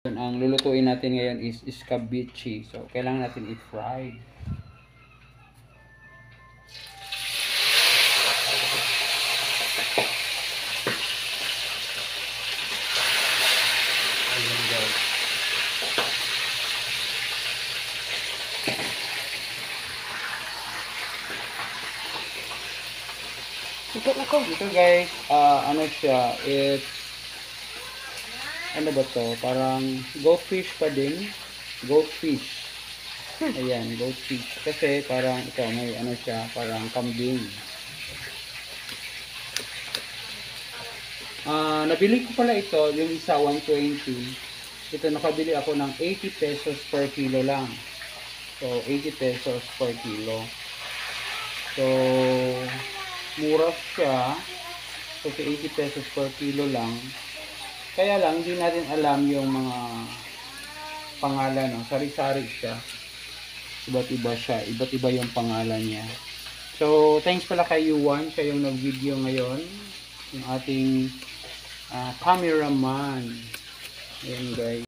Ang lulutuin natin ngayon is escabeche. So, kailangan natin i-fry. Ayan guys. Ito guys, ano siya, ano ba to? Parang goldfish pa din. Goldfish. Ayan, goldfish. Kasi parang ito, may ano siya, parang kambing. Nabili ko pala ito, yung isa 120. Ito nakabili ako ng 80 pesos per kilo lang. So, 80 pesos per kilo. So, mura siya. Kasi 80 pesos per kilo lang. Kaya lang, hindi natin alam yung mga pangalan. No? Sari-sari siya. Iba't iba siya. Iba't iba yung pangalan niya. So, thanks pala kay Yuan. Siya yung nag-video ngayon. Yung ating cameraman. Ayan guys.